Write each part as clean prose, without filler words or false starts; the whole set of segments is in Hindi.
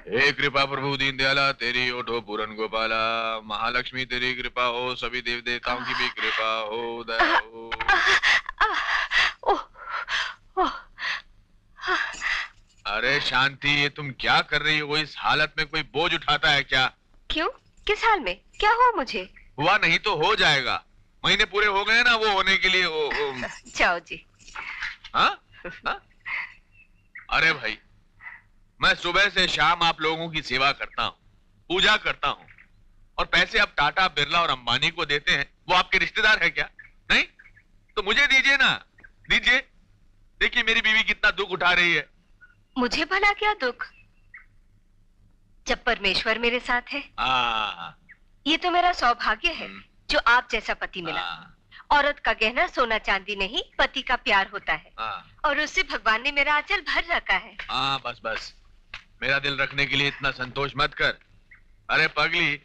हे कृपा प्रभु दीन दयाला, तेरी ओठो पूरन गोपाला, महालक्ष्मी तेरी कृपा हो, सभी देव देवताओं की भी कृपा हो, दया हो। अरे शांति, ये तुम क्या कर रही हो? इस हालत में कोई बोझ उठाता है क्या? क्यों? किस हाल में? क्या हुआ मुझे? हुआ नहीं तो हो जाएगा। महीने पूरे हो गए ना वो होने के लिए। जाओ जी। हाँ? हाँ? अरे भाई, मैं सुबह से शाम आप लोगों की सेवा करता हूँ, पूजा करता हूँ, और पैसे अब टाटा, बिरला और अंबानी को देते हैं। वो आपके रिश्तेदार है क्या? नहीं तो मुझे दीजिए ना, दीजिए। देखिए मेरी बीवी कितना दुख उठा रही है। मुझे भला क्या दुख, जब परमेश्वर मेरे साथ है। ये तो मेरा सौभाग्य है जो आप जैसा पति मिला। औरत का गहना सोना चांदी नहीं, पति का प्यार होता है, और उससे भगवान ने मेरा आंचल भर रखा है। बस बस, मेरा दिल रखने के लिए इतना संतोष मत कर। अरे पगली,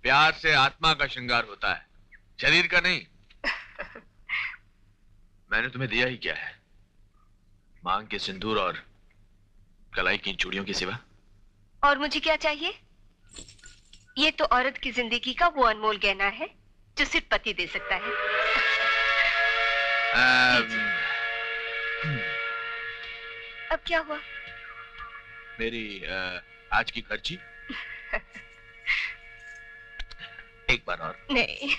प्यार से आत्मा का श्रृंगार होता है, शरीर का नहीं। मैंने तुम्हें दिया ही क्या है? मांग के सिंदूर और कलाई की चूड़ियों की सिवा। और मुझे क्या चाहिए? ये तो औरत की जिंदगी का वो अनमोल गहना है जो सिर्फ पति दे सकता है। अब क्या हुआ? मेरी आज की खर्ची। एक बार और। नहीं।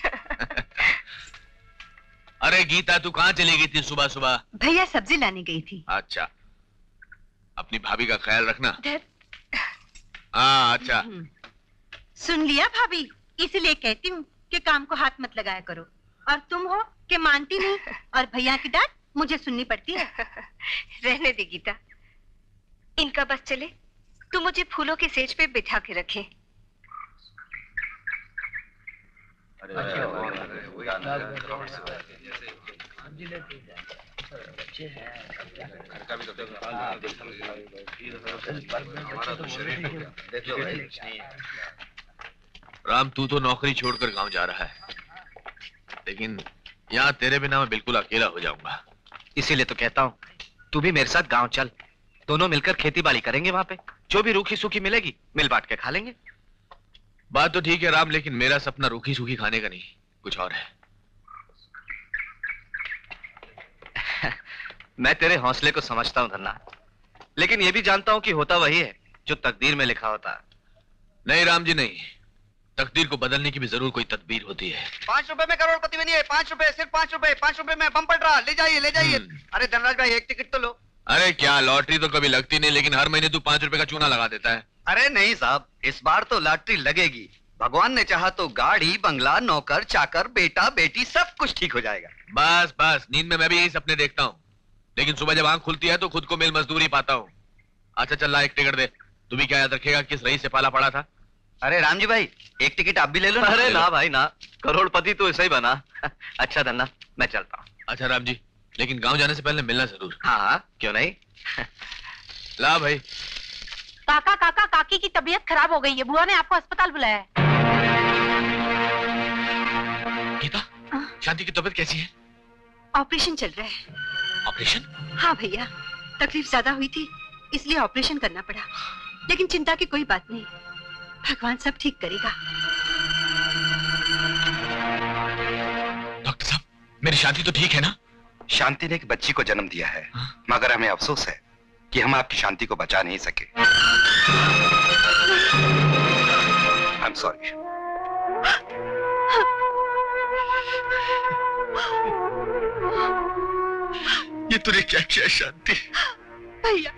अरे गीता, तू कहाँ चली गई थी सुबह सुबह? भैया सब्जी लाने गई थी। अच्छा, अपनी भाभी का ख्याल रखना। हाँ अच्छा। सुन लिया भाभी, इसलिए कहती हूँ कि काम को हाथ मत लगाया करो। और तुम हो कि मानती नहीं, और भैया की डांट मुझे सुननी पड़ती है। रहने दे गीता, इनका बस चले तो मुझे फूलों के सेज पे बिठा के रखें। राम, तू तो नौकरी छोड़कर गांव जा रहा है, लेकिन यहाँ तेरे बिना मैं बिल्कुल अकेला हो जाऊंगा। इसीलिए तो कहता हूँ तू भी मेरे साथ गांव चल, दोनों मिलकर खेती बाड़ी करेंगे। वहां पे जो भी रूखी सूखी मिलेगी मिल बांट के खा लेंगे। बात तो ठीक है राम, लेकिन मेरा सपना रूखी सूखी खाने का नहीं, कुछ और है। मैं तेरे हौसले को समझता हूँ धन्ना, लेकिन ये भी जानता हूँ कि होता वही है जो तकदीर में लिखा होता है। नहीं राम जी नहीं, तकदीर को बदलने की भी जरूर कोई तदबीर होती है। 5 रुपए में करोड़पति बनी है। 5 रुपए, सिर्फ 5 रुपए। 5 रुपए में बम्पर ड्रा, ले जाइए ले जाइए। अरे धनराज भाई, एक टिकट तो लो। अरे क्या, लॉटरी तो कभी लगती नहीं, लेकिन हर महीने तू 5 रुपए का चूना लगा देता है। अरे नहीं साहब, इस बार तो लॉटरी लगेगी। भगवान ने चाहा तो गाड़ी, बंगला, नौकर, चाकर, बेटा, बेटी सब कुछ ठीक हो जाएगा। बस बस, नींद में मैं भी यही सपने देखता हूँ, लेकिन सुबह जब आंख खुलती है तो खुद को मिल मजदूरी पाता हूँ। अच्छा चल ला, एक टिकट दे। तू भी क्या याद रखेगा किस रईस से पाला पड़ा था? अरे राम जी भाई, एक टिकट आप भी ले लो ना। अरे ना भाई ना, करोड़पति तो ऐसा ही बना। अच्छा धन्ना, मैं चलता हूँ। अच्छा राम जी, लेकिन गांव जाने से पहले मिलना जरूर। हाँ क्यों नहीं। ला भाई। काका काका, काकी की तबीयत खराब हो गई है, बुआ ने आपको अस्पताल बुलाया है। गीता, शांति की तबीयत कैसी है? ऑपरेशन चल रहा है। ऑपरेशन? हाँ भैया, तकलीफ ज्यादा हुई थी इसलिए ऑपरेशन करना पड़ा, लेकिन चिंता की कोई बात नहीं, भगवान सब ठीक करेगा। डॉक्टर साहब, मेरी शांति तो ठीक है ना? शांति ने एक बच्ची को जन्म दिया है, मगर हमें अफसोस है कि हम आपकी शांति को बचा नहीं सके। I am sorry. ये तूने क्या किया शांति? भैया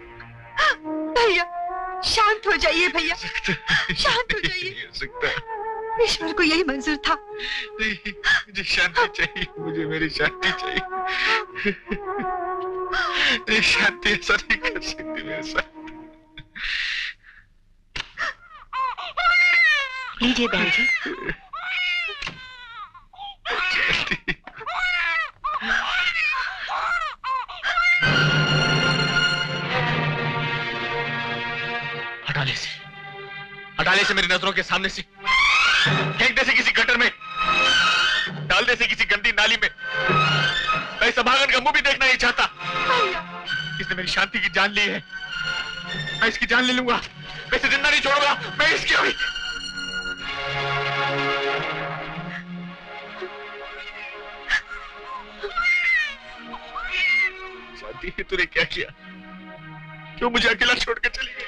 भैया, शांत हो जाइए भैया, शांत हो जाइए। ईश्वर को यही मंजूर था। नहीं, मुझे शांति चाहिए, मुझे मेरी शांति चाहिए। नहीं शांति ऐसा नहीं कर सकती मेरे साथ। लीजिए बहन जी। हटा ले से मेरी नजरों के सामने से, फेंक दे से किसी गटर में, डाल दे से किसी गंदी नाली में। मैं इस अभागन का मुंह भी देखना नहीं चाहता। इसने मेरी शांति की जान ली है, मैं इसकी जान ले लूंगा। मैं इसे जिंदा नहीं छोड़ूंगा, मैं इसकी अभी। शांति, तूने क्या किया? क्यों मुझे अकेला छोड़ के चली गई?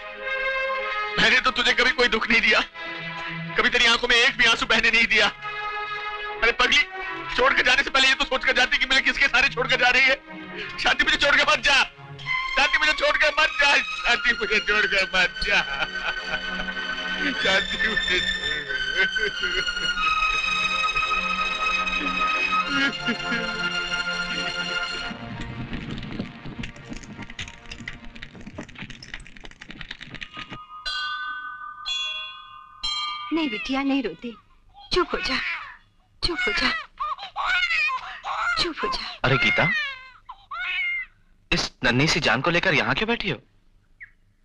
मैंने तो तुझे कभी कोई दुख नहीं दिया, कभी तेरी आंखों में एक भी आंसू बहने नहीं दिया। अरे पगली, छोड़ के जाने से पहले ये तो सोच कर जाती कि मुझे किसके सारे छोड़ कर जा रही है। शांति, मुझे छोड़ के मत जा। शांति, मुझे छोड़ के मत जा। शांति, मुझे छोड़ के मत जा। शांति, मुझे नहीं बिटिया, नहीं रोती, चुप हो जा, चुप हो जा, चुप हो जा। अरे गीता, इस नन्ही सी जान को लेकर यहाँ क्यों बैठी हो?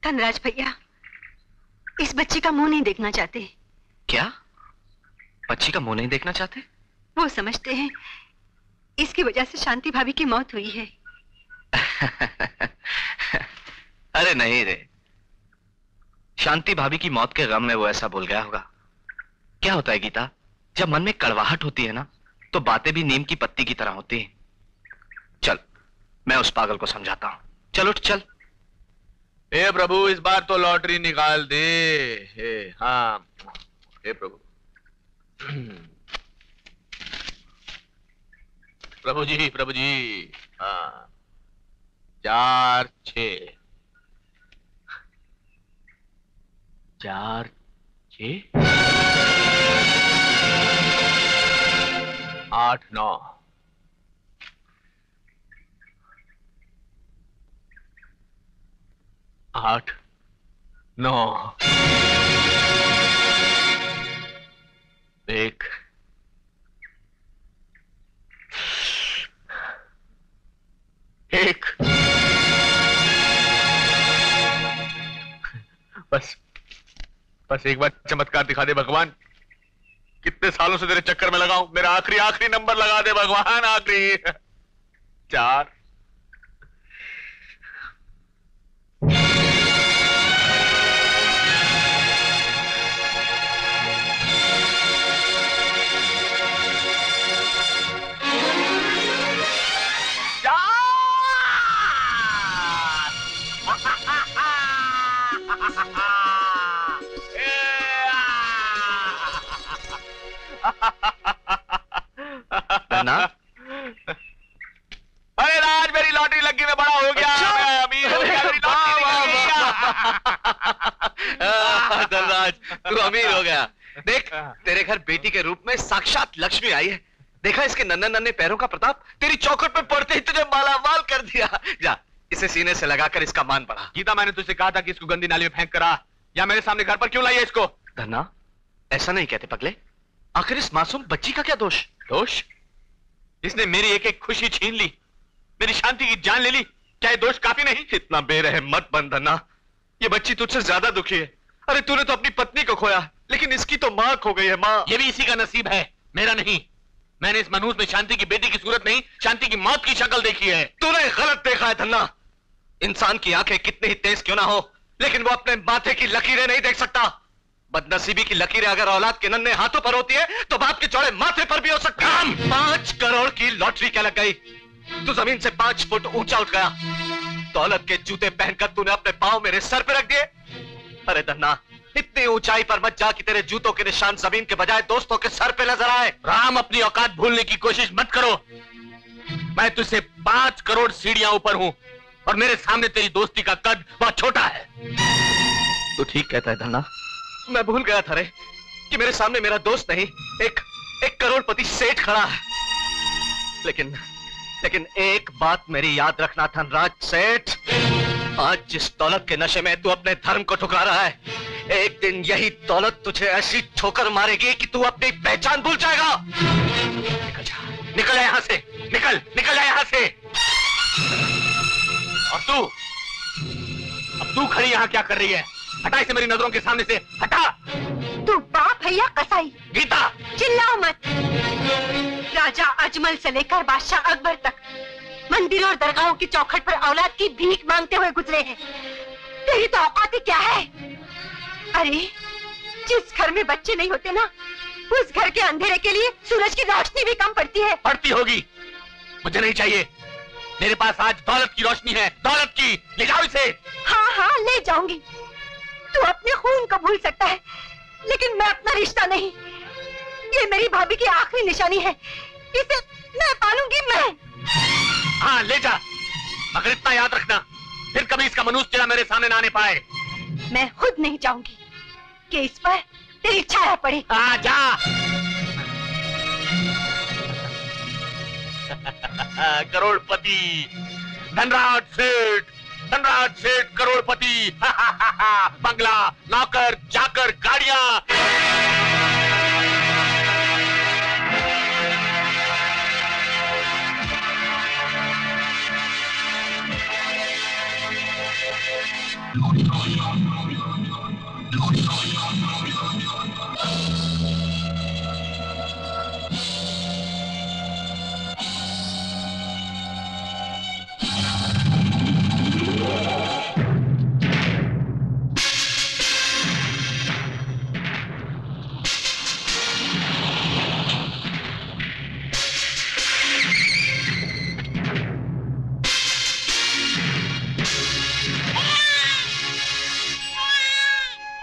धनराज भैया इस बच्ची का मुंह नहीं देखना चाहते। क्या? बच्ची का मुंह नहीं देखना चाहते? वो समझते हैं इसकी वजह से शांति भाभी की मौत हुई है। अरे नहीं रे, शांति भाभी की मौत के गम में वो ऐसा बोल गया होगा। क्या होता है गीता, जब मन में कड़वाहट होती है ना, तो बातें भी नीम की पत्ती की तरह होती हैं। चल, मैं उस पागल को समझाता हूं। चल उठ, चल। हे प्रभु, इस बार तो लॉटरी निकाल दे। हाँ, हे प्रभु। प्रभु जी, प्रभु जी। हाँ, 4 6 4 6 8 9 8 9 1 1। बस एक बार चमत्कार दिखा दे भगवान। कितने सालों से तेरे चक्कर में लगाऊं, मेरा आखिरी नंबर लगा दे भगवान, आखिरी। 4 अरे राज, मेरी लॉटरी लगी, मैं बड़ा हो गया। अच्छा? मैं अमीर हो गया, मेरी लॉटरी लग गई। धनराज, तू अमीर हो गया। देख, तेरे घर बेटी के रूप में साक्षात लक्ष्मी आई है। देखा इसके नन्हे नन्हे पैरों का प्रताप? तेरी चौखट पे पड़ते ही तुझे मालामाल कर दिया। जा, इसे सीने से लगाकर इसका मान बढ़ा। गीता, मैंने तुझसे कहा था कि इसको गंदी नाली में फेंक करा, या मेरे सामने घर पर क्यों लाई है इसको? धन्ना, ऐसा नहीं कहते पगले। आखिर इस मासूम बच्ची का क्या दोष? दोष? इसने मेरी एक एक खुशी छीन ली, मेरी शांति की जान ले ली। क्या ये दोष काफी नहीं? इतना बेरहम मत बन धन्ना, ये बच्ची तुझसे ज्यादा दुखी है। अरे तूने तो अपनी पत्नी को खोया, लेकिन इसकी तो मां खो गई है। मां। ये भी इसी का नसीब है, मेरा नहीं। मैंने इस मनहूस में शांति की बेटी की सूरत नहीं, शांति की मौत की शक्ल देखी है। तूने गलत देखा है धन्ना। इंसान की आंखें कितनी ही तेज क्यों ना हो, लेकिन वो अपने माथे की लकीरें नहीं देख सकता। बदनसीबी की लकीरें अगर औलाद के नन्हे हाथों पर होती है, तो बाप के चौड़े माथे पर भी हो सकती है। 5 करोड़ की लॉटरी क्या लग गई? तू जमीन से 5 फुट ऊंचा उठ गया। दौलत के जूते पहनकर तूने अपने पांव मेरे सर पे रख दिए। अरे धन्ना, इतनी ऊंचाई पर मत जा कि तेरे जूतों के निशान जमीन के बजाय दोस्तों के सर पे नजर आए। राम, अपनी औकात भूलने की कोशिश मत करो। मैं तुझसे 5 करोड़ सीढ़ियां ऊपर हूं, और मेरे सामने तेरी दोस्ती का कद बहुत छोटा है। तू ठीक कहता है धन्ना। मैं भूल गया था रे कि मेरे सामने मेरा दोस्त नहीं, एक करोड़पति सेठ खड़ा है। लेकिन एक बात मेरी याद रखना धनराज सेठ, आज जिस दौलत के नशे में तू अपने धर्म को ठुकरा रहा है, एक दिन यही दौलत तुझे ऐसी ठोकर मारेगी कि तू अपनी पहचान भूल जाएगा। निकल जा, निकल जा यहां से, निकल जा यहां से। और तू, अब तू खड़ी यहां क्या कर रही है? हटा इसे मेरी नजरों के सामने से, हटा। तू बाप है या कसाई? गीता, चिल्लाओ मत। राजा अजमल से लेकर बादशाह अकबर तक मंदिरों और दरगाहों की चौखट पर औलाद की भीख मांगते हुए गुजरे हैं। तेरी तो औकात ही क्या है? अरे जिस घर में बच्चे नहीं होते ना, उस घर के अंधेरे के लिए सूरज की रोशनी भी कम पड़ती है। पड़ती होगी, मुझे नहीं चाहिए। मेरे पास आज दौलत की रोशनी है, दौलत की। ले जाओ इसे। हाँ हाँ ले जाऊंगी। तू अपने खून को भूल सकता है, लेकिन मैं अपना रिश्ता नहीं। ये मेरी भाभी की आखिरी निशानी है, इसे मैं पालूंगी मैं। हाँ ले जा, मगर इतना याद रखना, फिर कभी इसका मनुष्य चेहरा मेरे सामने ना आने पाए। मैं खुद नहीं चाहूंगी कि इस पर तेरी छाया पड़े। जा। करोड़पति, धनराज सेठ करोड़पति। बंगला, नौकर, चाकर, गाड़ियां।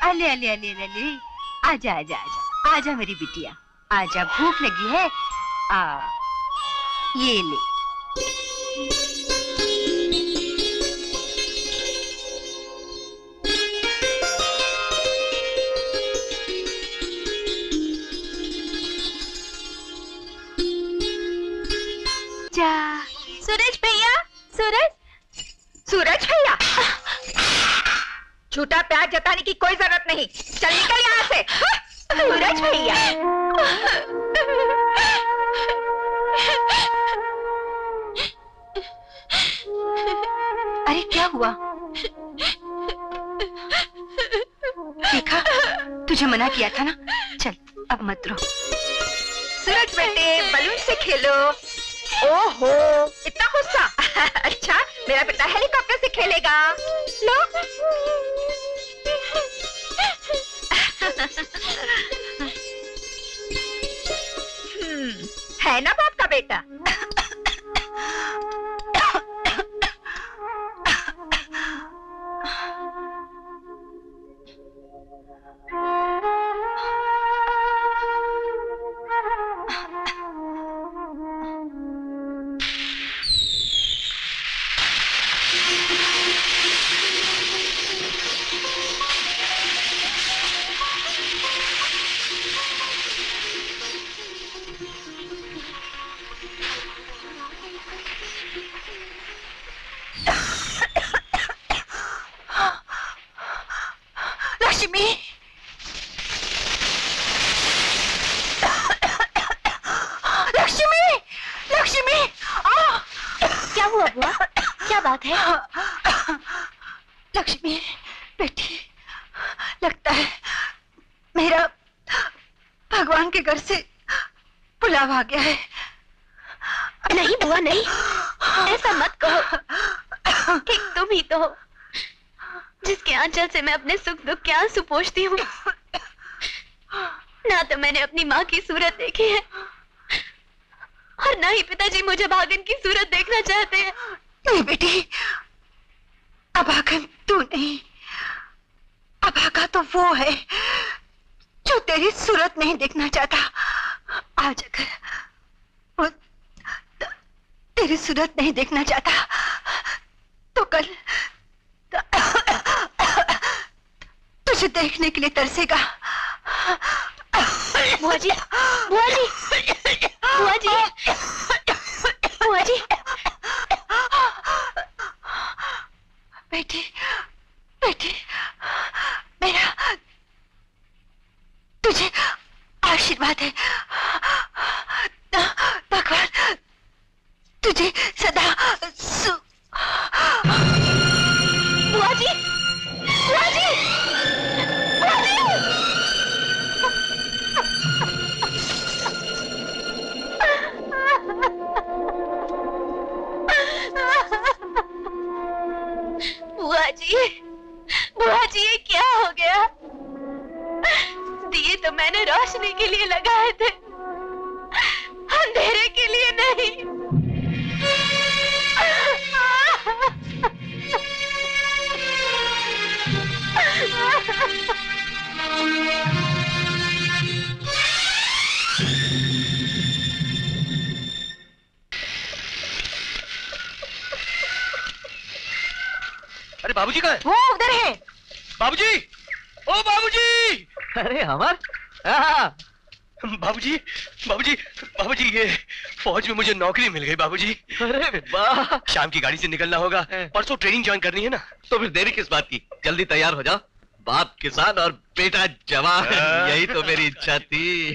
अले अले अले अले, आजा आजा आजा आजा मेरी बिटिया, आजा, भूख लगी है। ये ले। जा। सूरज भैया, सूरज भैया, झूठा प्यार जताने की कोई जरूरत नहीं, चल निकल यहाँ से। सूरज भैया। अरे क्या हुआ? देखा, तुझे मना किया था ना। चल अब मत रो। सूरज बेटे, बलून से खेलो। ओहो, इतना गुस्सा। अच्छा, मेरा बेटा हेलीकॉप्टर से खेलेगा। लो। है ना बाप का बेटा। लक्ष्मी बेटी, लगता है मेरा भगवान के घर से बुलावा आ गया है। नहीं बुआ नहीं, ऐसा मत कहो। ठीक तुम ही तो हो जिसके आंचल से मैं अपने सुख दुख के आंसू पोंछती हूँ। ना तो मैंने अपनी माँ की सूरत देखी है और ना ही पिताजी मुझे भागन की सूरत देखना चाहते हैं। नहीं बेटी, अभागन तू नहीं, अभागा तो वो है जो तेरी सूरत नहीं देखना चाहता। आज अगर वो तेरी सूरत नहीं देखना चाहता तो कल तुझे देखने के लिए तरसेगा। बुआ जी, बुआ जी, बुआ जी, बुआ जी। बेटी, बेटी, मेरा तुझे आशीर्वाद है। भगवान तुझे सदा बुआ जी, बुआ जी, बुआ जी। बुआ जी, बुआ जी, ये क्या हो गया? दिए तो मैंने रोशनी के लिए लगाए थे, अंधेरे के लिए नहीं। अरे बाबूजी कहाँ है? वो उधर है। बाबूजी, ओ बाबूजी! अरे अमर, बाबूजी, बाबूजी, बाबूजी, ये फौज में मुझे नौकरी मिल गई बाबूजी। अरे वाह! शाम की गाड़ी से निकलना होगा, परसों ट्रेनिंग ज्वाइन करनी है ना। तो फिर देरी किस बात की, जल्दी तैयार हो जाओ। बाप किसान और बेटा जवान, यही तो मेरी इच्छा थी।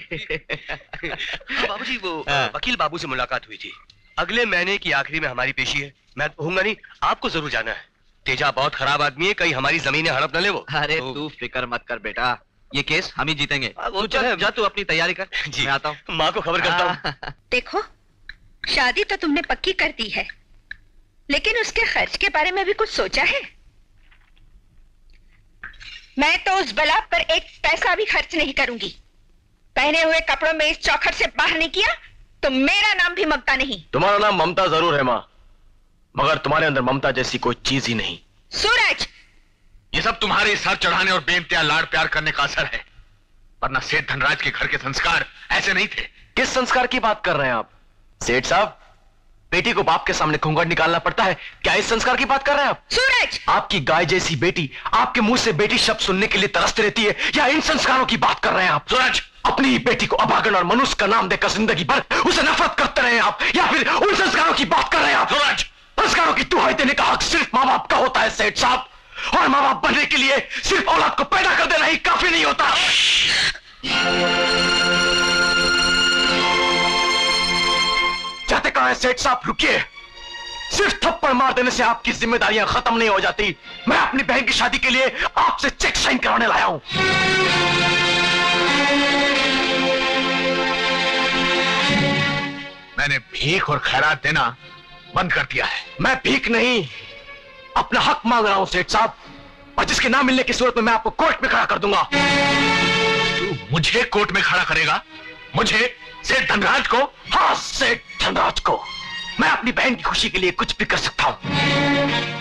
बाबूजी, वो वकील बाबू से मुलाकात हुई थी। अगले महीने की आखिरी में हमारी पेशी है। मैं कहूंगा नहीं, आपको जरूर जाना है। तेजा बहुत खराब आदमी है, कहीं हमारी जमीनें हड़प न ले वो। अरे तू फिक्र मत कर बेटा, ये केस हम ही जीतेंगे। वो तू चल, जा तू अपनी तैयारी कर। जी, मैं आता हूँ। माँ को खबर करता हूँ। देखो, शादी तो तुमने पक्की कर दी है, लेकिन उसके खर्च के बारे में भी कुछ सोचा है? मैं तो उस बला पर एक पैसा भी खर्च नहीं करूंगी। पहने हुए कपड़ों में इस चौखट से बाहर नहीं किया तो मेरा नाम भी ममता नहीं। तुम्हारा नाम ममता जरूर है माँ, मगर तुम्हारे अंदर ममता जैसी कोई चीज ही नहीं। सूरज, ये सब तुम्हारे सर चढ़ाने और बेइंतहा लाड़ प्यार करने का असर है, वरना सेठ धनराज के घर के संस्कार ऐसे नहीं थे। किस संस्कार की बात कर रहे हैं आप सेठ साहब? बेटी को बाप के सामने घूंघट निकालना पड़ता है, क्या इस संस्कार की बात कर रहे हैं आप? सूरज, आपकी गाय जैसी बेटी आपके मुंह से बेटी शब्द सुनने के लिए तरसती रहती है, या इन संस्कारों की बात कर रहे हैं आप? सूरज, अपनी बेटी को अभागन और मनुष्य का नाम देकर जिंदगी भर उसे नफरत करते रहे आप, या फिर उन संस्कारों की बात कर रहे हैं आप? सूरज, संस्कारों की दुहाई देने का हक सिर्फ माँ बाप का होता है सेठ साहब, और माँ बाप बनने के लिए सिर्फ औलाद को पैदा कर देना ही काफी नहीं होता। जाते कहां है सेठ साहब? रुकिए, सिर्फ थप्पड़ मार देने से आपकी जिम्मेदारियां खत्म नहीं हो जाती। मैं अपनी बहन की शादी के लिए आपसे चेक साइन कराने लाया हूं। मैंने भीख और खैरात देना बंद कर दिया है। मैं भीख नहीं, अपना हक मांग रहा हूं सेठ साहब, और जिसके ना मिलने की सूरत में मैं आपको कोर्ट में खड़ा कर दूंगा। तू मुझे कोर्ट में खड़ा करेगा? मुझे, सेठ धनराज को? हाँ, सेठ धनराज को। मैं अपनी बहन की खुशी के लिए कुछ भी कर सकता हूं।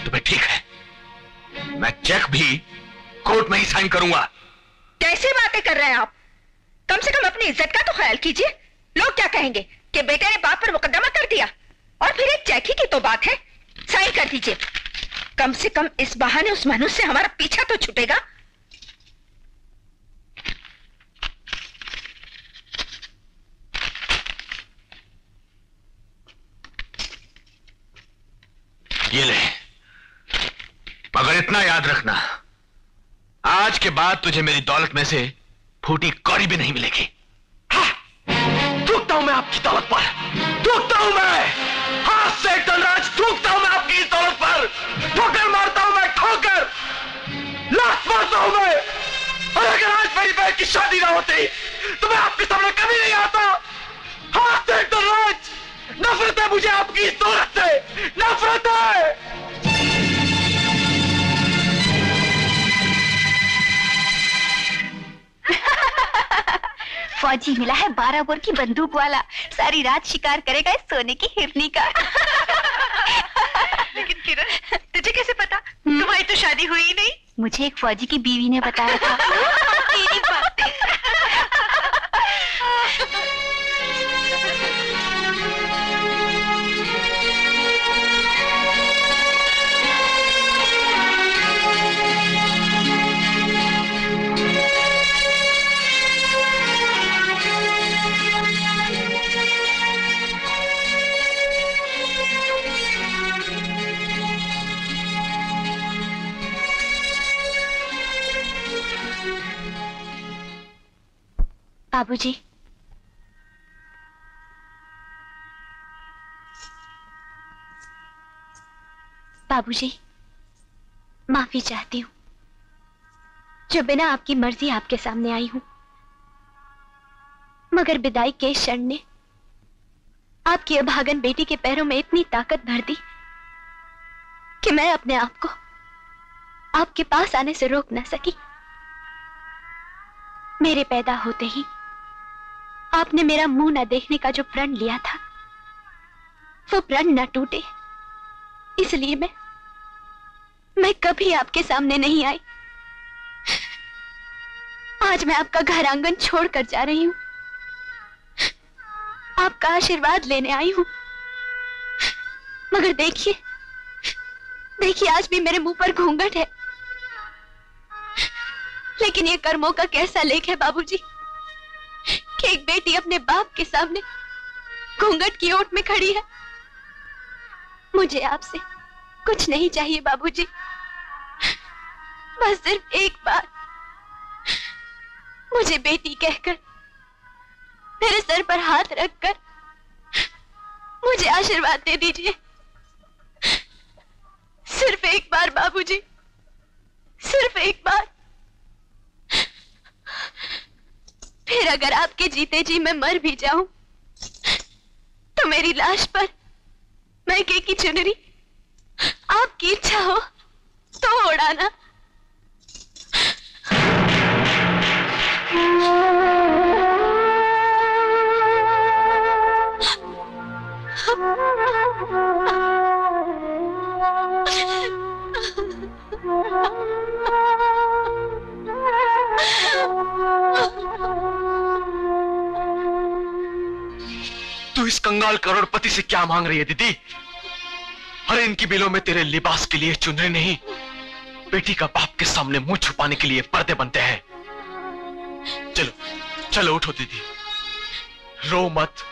तुम्हें ठीक है, मैं चेक भी कोर्ट में ही साइन करूंगा। कैसी बातें कर रहे हैं आप? कम से कम अपनी इज्जत का तो ख्याल कीजिए। लोग क्या कहेंगे कि बेटे ने बाप पर मुकदमा कर दिया, और फिर एक चेक ही की तो बात है। साइन कर दीजिए, कम से कम इस बहाने उस मनुष्य से हमारा पीछा तो छूटेगा। ये ले, मगर इतना याद रखना, आज के बाद तुझे मेरी दौलत में से फूटी कौड़ी भी नहीं मिलेगी। थूकता हूं मैं आपकी दौलत पर, थूकता हूं मैं। हाँ सेठ धनराज, थूकता हूं मैं आपकी इस दौलत पर। ठोकर मारता हूं मैं, ठोकर लात मारता हूं मैं। और अगर आज मेरी बहन की शादी ना होती तो मैं आपके सामने कभी नहीं आता। हाँ सेठ धनराज, नफरत है मुझे आपकी इस दौलत से, नफरत है। फौजी मिला है 12 बोर की बंदूक वाला, सारी रात शिकार करेगा इस सोने की हिरनी का। लेकिन किरण, तुझे कैसे पता? तुम्हारी तो शादी हुई ही नहीं। मुझे एक फौजी की बीवी ने बताया था। तेरी बातें। बाबूजी, बाबूजी, माफी चाहती हूँ जो बिना आपकी मर्जी आपके सामने आई हूं, मगर विदाई के क्षण ने आपकी अभागन बेटी के पैरों में इतनी ताकत भर दी कि मैं अपने आप को आपके पास आने से रोक न सकी। मेरे पैदा होते ही आपने मेरा मुंह न देखने का जो प्रण लिया था, वो प्रण न टूटे, इसलिए मैं कभी आपके सामने नहीं आई। आज मैं आपका घर आंगन छोड़कर जा रही हूं, आपका आशीर्वाद लेने आई हूं। मगर देखिए, आज भी मेरे मुंह पर घूंघट है। लेकिन ये कर्मों का कैसा लेख है बाबूजी कि एक बेटी अपने बाप के सामने घूंघट की ओट में खड़ी है। मुझे आपसे कुछ नहीं चाहिए बाबूजी, बस सिर्फ एक बार मुझे बेटी कहकर मेरे सर पर हाथ रखकर मुझे आशीर्वाद दे दीजिए। सिर्फ एक बार बाबूजी, सिर्फ एक बार। फिर अगर आपके जीते जी मैं मर भी जाऊं तो मेरी लाश पर मैके की चुनरी आपकी इच्छा हो तो उड़ाना। तू इस कंगाल करोड़पति से क्या मांग रही है दीदी? अरे इनकी बिलों में तेरे लिबास के लिए चुनरी नहीं, बेटी का बाप के सामने मुंह छुपाने के लिए पर्दे बनते हैं। चलो चलो उठो दीदी, रो मत।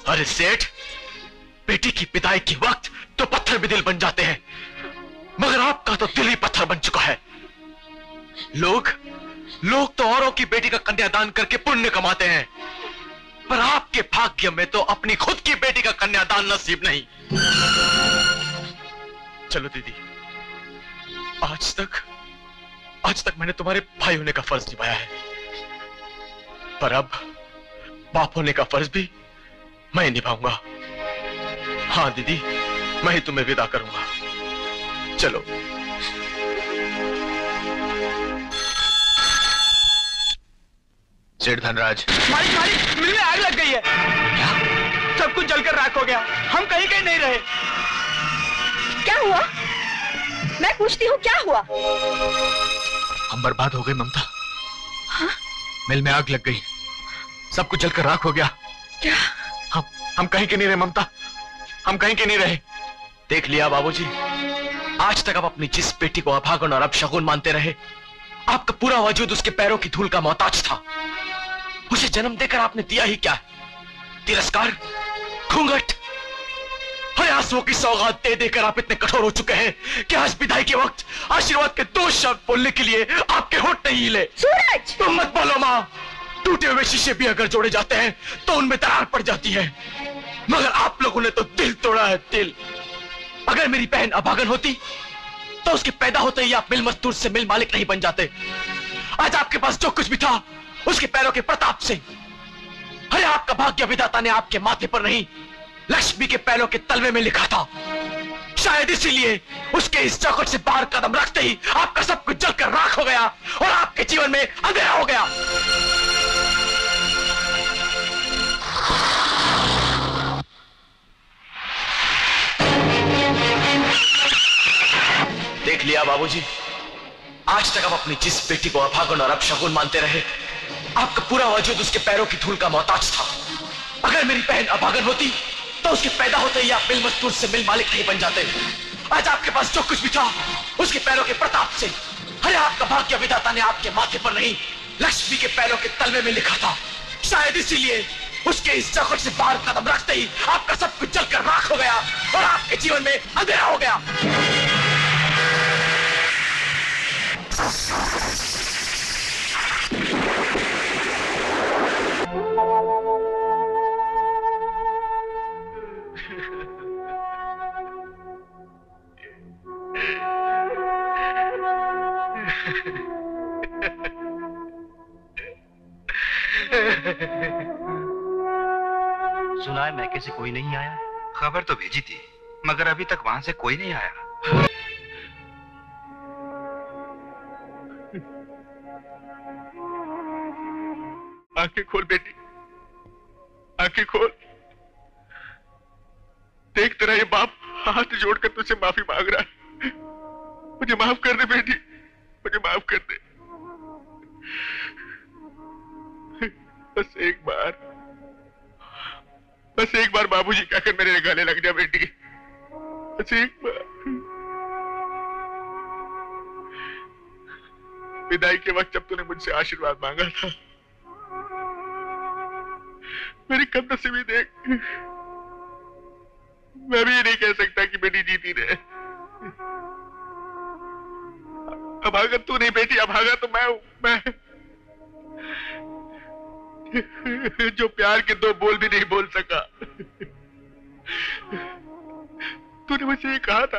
अरे सेठ, बेटी की विदाई के वक्त तो पत्थर भी दिल बन जाते हैं, मगर आपका तो दिल ही पत्थर बन चुका है। लोग तो औरों की बेटी का कन्यादान करके पुण्य कमाते हैं, पर आपके भाग्य में तो अपनी खुद की बेटी का कन्यादान नसीब नहीं। चलो दीदी, आज तक मैंने तुम्हारे भाई होने का फर्ज निभाया है, पर अब बाप होने का फर्ज भी मैं निभाऊंगा। हाँ दीदी, मैं ही तुम्हें विदा करूंगा। चलो। सेठ धनराज। मालिक मिल में आग लग गई है। क्या? सब कुछ जलकर राख हो गया, हम कहीं नहीं रहे। क्या हुआ? मैं पूछती हूँ क्या हुआ? हम बर्बाद हो गए ममता। हाँ? मिल में आग लग गई, सब कुछ जलकर राख हो गया। क्या? हम कहीं के नहीं रहे ममता, हम कहीं के नहीं रहे। देख लिया बाबूजी, आज तक आप अपनी जिस बेटी को अभागन और अपशगुन मानते रहे, आपका पूरा वजूद उसके पैरों की धूल का मोहताज था। उसे जन्म देकर आपने दिया ही क्या? तिरस्कार, घूंघट, हर आंसुओं की सौगात दे देकर आप इतने कठोर हो चुके हैं कि आज विदाई के वक्त आशीर्वाद के 2 शब्द बोलने के लिए आपके होठ नहीं हिले। सूरज! तुम मत बोलो मां, टूटे हुए शीशे भी अगर जोड़े जाते हैं तो उनमें दरार पड़ जाती है, मगर आप लोगों ने तो दिल तोड़ा है, दिल। अगर मेरी बहन अभागन होती तो उसके पैदा होते ही आप मिल मजदूर से मिल मालिक नहीं बन जाते। आज आपके पास जो कुछ भी था उसके पैरों के प्रताप से। अरे आपका भाग्य विधाता ने आपके माथे पर नहीं, लक्ष्मी के पैरों के तलवे में लिखा था। शायद इसीलिए उसके इस चौखट से बाहर कदम रखते ही आपका सब कुछ जलकर राख हो गया और आपके जीवन में अंधेरा हो गया। देख लिया बाबूजी, आज तक आप अपनी जिस बेटी को अभागन और अपशगुन मानते रहे, आपका पूरा वजूद उसके पैरों की धूल का मोहताज था। अगर मेरी बहन अभागन होती तो उसके पैदा होते ही आप मिल मजदूर से मिल मालिक नहीं बन जाते। आज आपके पास जो कुछ भी था उसके पैरों के प्रताप से। अरे आपका भाग्य विधाता ने आपके माथे पर नहीं, लक्ष्मी के पैरों के तलवे में लिखा था। शायद इसीलिए उसके इस चौखट से बाहर कदम रखते ही आपका सब कुछ जलकर राख हो गया और आपके जीवन में अंधेरा हो गया। सुना है मैके से कोई नहीं आया? खबर तो भेजी थी, मगर अभी तक वहां से कोई नहीं आया। आंखें खोल बेटी, आंखें खोल। देख तेरा ये बाप हाथ जोड़कर तुझसे माफी मांग रहा है। मुझे माफ कर दे बेटी, मुझे माफ कर दे। बस एक बार बाबूजी कहकर मेरे गले लग जा बेटी, बस एक बार। विदाई के वक्त जब तूने मुझसे आशीर्वाद मांगा था, मेरी कमनसीबी देख। मैं भी ये नहीं कह सकता कि बेटी जीती रहे। अभागा तू नहीं बेटी, अभागा तो मैं हूं। मैं जो प्यार के दो बोल भी नहीं बोल सका। तूने मुझसे ये कहा था,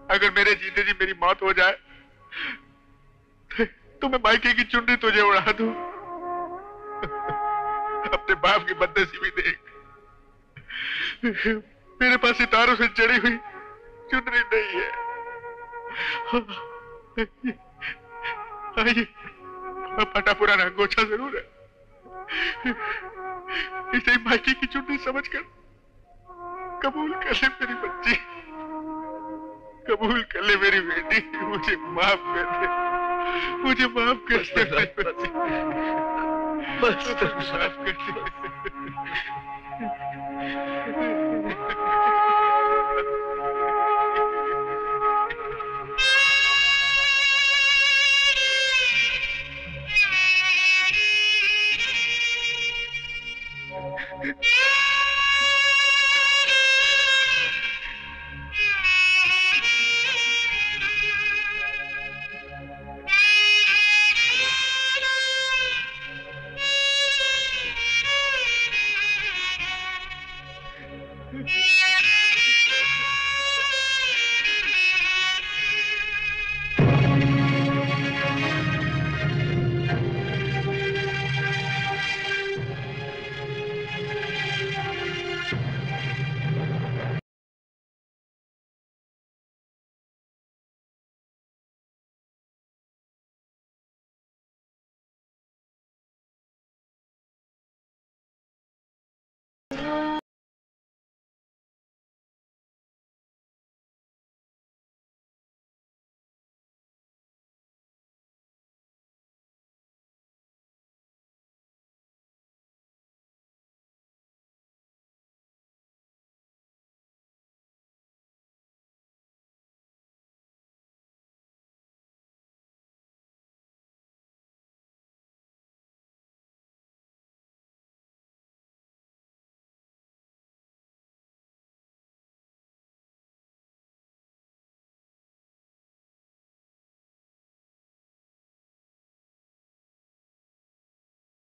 अगर मेरे जीते जी मेरी मौत हो जाए तो मैं मायके की चुन्नी तुझे उड़ा दूं। अपने बाप की बदनसीबी देख। मेरे पास सितारों से जड़ी हुई चुनरी नहीं है। ये फटा पुराना गोछा जरूर है। इसे मायके की चुन्नी समझकर कबूल कर ले मेरी बच्ची, कबूल कर ले मेरी बेटी। मुझे माफ कर दे, मुझे माफ कर दे मेरी बच्ची, माफ कर दे।